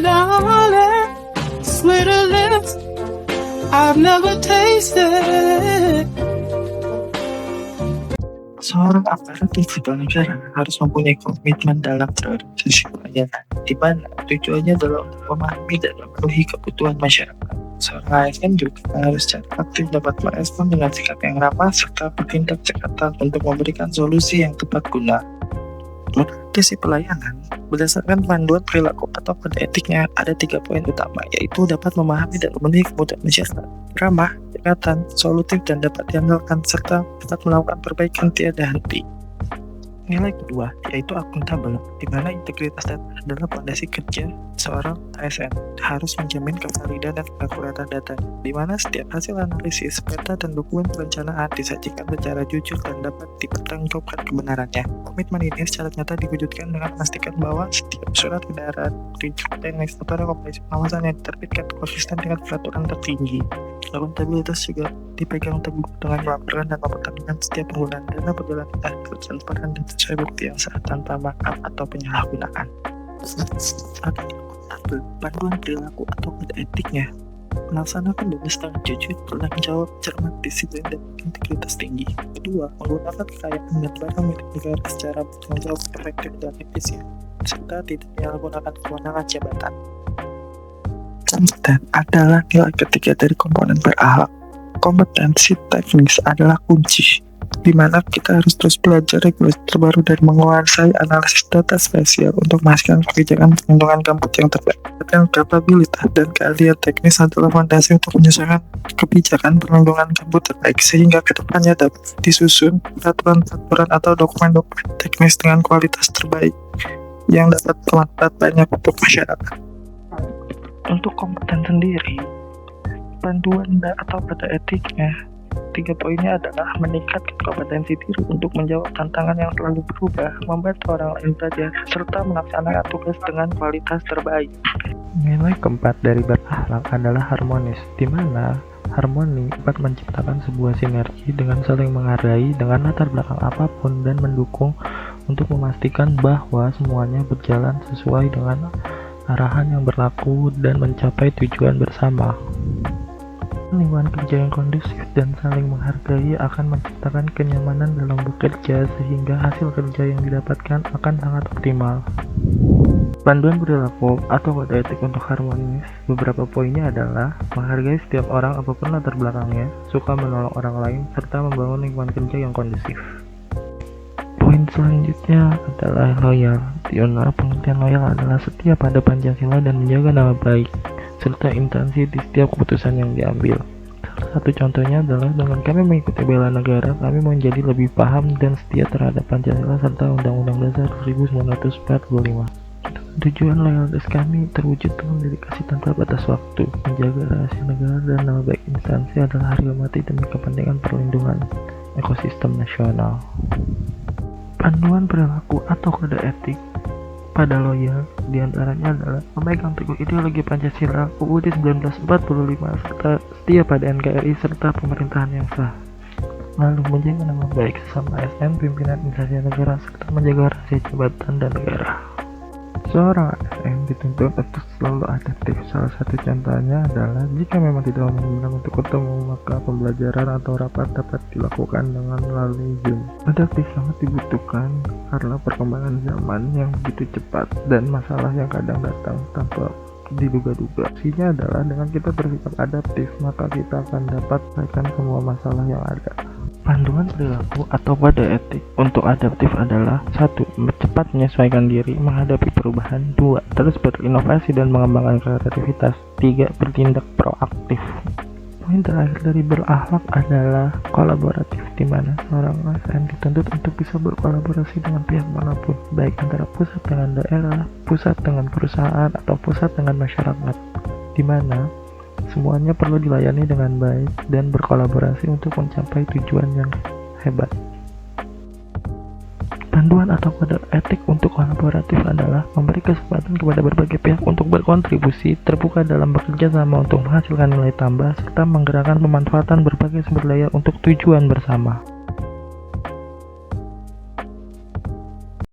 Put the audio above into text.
darling, sweeter lips I've never tasted. Seorang aparatur sipil negara harus mempunyai komitmen dalam priorisasi pelayanan, di mana tujuannya adalah untuk memahami dan memenuhi kebutuhan masyarakat. Seorang ASN juga harus secara aktif dapat merespon dengan sikap yang ramah serta bertindak cepat untuk memberikan solusi yang tepat guna. Mengisi pelayanan berdasarkan panduan perilaku atau kode etiknya ada 3 poin utama, yaitu dapat memahami dan memenuhi kebutuhan masyarakat, ramah, dekatan, solutif, dan dapat diandalkan, serta dapat melakukan perbaikan tiada henti. Nilai kedua yaitu akuntabel, di mana integritas data adalah fondasi kerja seorang ASN. Harus menjamin kevalidan dan keakuratan data, di mana setiap hasil analisis, peta, dan dokumen perencanaan disajikan secara jujur dan dapat dipertanggungjawabkan kebenarannya. Komitmen ini secara nyata diwujudkan dengan memastikan bahwa setiap surat edaran, petunjuk, dan ekstratori kompleks pengawasan yang diterbitkan konsisten dengan peraturan tertinggi. Akuntabilitas juga dipegang teguh dengan melaporkan dan mempertahankan setiap penggunaan dana berjalan transparan dan sesuai bukti yang sah tanpa markup atau penyalahgunaan. Panduan perilaku atau kode etiknya melaksanakan dengan setengah jujur, bertanggung jawab, cermat, disiplin, dan integritas tinggi. Kedua, menggunakan kekayaan dan barang milik negara secara bertanggung jawab, efektif, dan efisien, serta tidak menyalahgunakan kewenangan jabatan. Kompeten adalah nilai ketiga dari komponen berakhlak. Kompetensi teknis adalah kunci, di mana kita harus terus belajar regulasi terbaru dan menguasai analisis data spesial untuk memastikan kebijakan perlindungan gambut yang terbaik. Dan kapabilitas dan keahlian teknis adalah fondasi untuk menyesuaikan kebijakan perlindungan gambut terbaik, sehingga kedepannya dapat disusun peraturan atau dokumen-dokumen teknis dengan kualitas terbaik yang dapat bermanfaat banyak untuk masyarakat. Untuk kompeten sendiri, panduan atau pada etiknya, 3 poinnya adalah meningkatkan kompetensi diri untuk menjawab tantangan yang selalu berubah, membantu orang lain belajar, serta melaksanakan tugas dengan kualitas terbaik. Nilai keempat dari berakhlak adalah harmonis, di mana harmoni dapat menciptakan sebuah sinergi dengan saling menghargai dengan latar belakang apapun dan mendukung untuk memastikan bahwa semuanya berjalan sesuai dengan arahan yang berlaku dan mencapai tujuan bersama. Lingkungan kerja yang kondusif dan saling menghargai akan menciptakan kenyamanan dalam bekerja, sehingga hasil kerja yang didapatkan akan sangat optimal. Panduan perilaku atau kode etik untuk harmonis, beberapa poinnya adalah menghargai setiap orang apapun latar belakangnya, suka menolong orang lain, serta membangun lingkungan kerja yang kondusif. Poin selanjutnya adalah loyal, di mana pengertian loyal adalah setia pada Pancasila dan menjaga nama baik, serta instansi di setiap keputusan yang diambil. Salah satu contohnya adalah dengan kami mengikuti bela negara, kami menjadi lebih paham dan setia terhadap Pancasila serta Undang-Undang Dasar 1945. Tujuan loyalitas kami terwujud dengan dedikasi tanpa batas waktu, menjaga rahasia negara dan nama baik instansi adalah harga mati demi kepentingan perlindungan ekosistem nasional. Panduan perilaku atau kode etik pada loyal diantaranya adalah memegang teguh ideologi Pancasila, UUD 1945, serta setia pada NKRI serta pemerintahan yang sah. Lalu menjaga nama baik sesama ASN, pimpinan instansi negara, serta menjaga rahasia jabatan dan negara. Seorang ASN dituntut untuk selalu adaptif. Salah satu contohnya adalah jika memang tidak memungkinkan untuk ketemu, maka pembelajaran atau rapat dapat dilakukan dengan melalui Zoom. Adaptif sangat dibutuhkan karena perkembangan zaman yang begitu cepat dan masalah yang kadang datang tanpa diduga-duga. Isinya adalah dengan kita bersikap adaptif, maka kita akan dapat selesaikan semua masalah yang ada. Panduan perilaku atau kode etik untuk adaptif adalah 1. Cepat menyesuaikan diri menghadapi perubahan. 2. Terus berinovasi dan mengembangkan kreativitas. 3. Bertindak proaktif. Poin terakhir dari berakhlak adalah kolaboratif, di mana seorang ASN dituntut untuk bisa berkolaborasi dengan pihak manapun, baik antara pusat dengan daerah, pusat dengan perusahaan, atau pusat dengan masyarakat, di mana semuanya perlu dilayani dengan baik dan berkolaborasi untuk mencapai tujuan yang hebat. Panduan atau kode etik untuk kolaboratif adalah memberi kesempatan kepada berbagai pihak untuk berkontribusi, terbuka dalam bekerja sama untuk menghasilkan nilai tambah, serta menggerakkan pemanfaatan berbagai sumber daya untuk tujuan bersama.